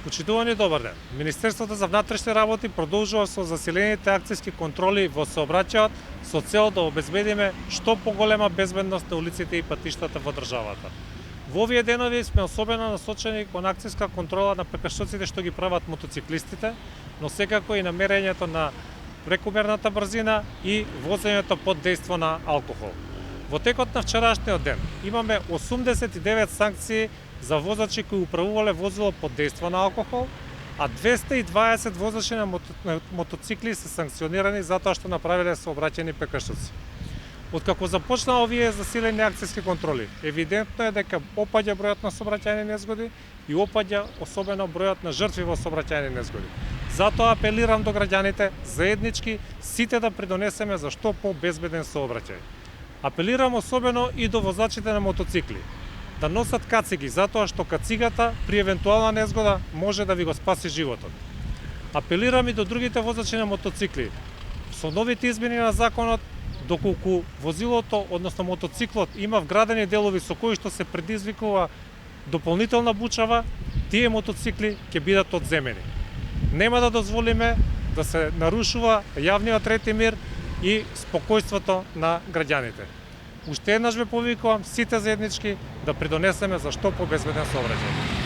Почитувани добар ден. Министерството за внатрешни работи продолжува со засилените акцијски контроли во сообраќајот со цел да обезбедиме што поголема безбедност на улиците и патиштата во државата. Во овие денови сме особено насочени кон акцијска контрола на прекршоците што ги прават мотоциклистите, но секако и намерењето на прекумерната брзина и возењето под дејство на алкохол. Во текот на вчерашниот ден имаме 89 санкции за возачи кои управувале возило под дејство на алкохол, а 220 возачи на мотоцикли се санкционирани затоа што направиле сообраќајни прекршоци. Откако започна овие засилени акцијски контроли, евидентно е дека опаѓа бројот на сообраќајни незгоди и опаѓа особено бројот на жртви во сообраќајни незгоди. Затоа апелирам до граѓаните заеднички сите да придонесеме за што по-безбеден сообраќај. Апелирам особено и до возачите на мотоцикли да носат кациги, затоа што кацигата при евентуална незгода може да ви го спаси животот. Апелирам и до другите возачи на мотоцикли. Со новите измени на законот, доколку возилото, односно мотоциклот, има вградени делови со кои што се предизвикува дополнителна бучава, тие мотоцикли ќе бидат одземени. Нема да дозволиме да се нарушува јавниот ред и мир и спокојството на граѓаните. Уште еднаш ве повикувам сите заеднички да придонесеме за што побезбеден сообраќај.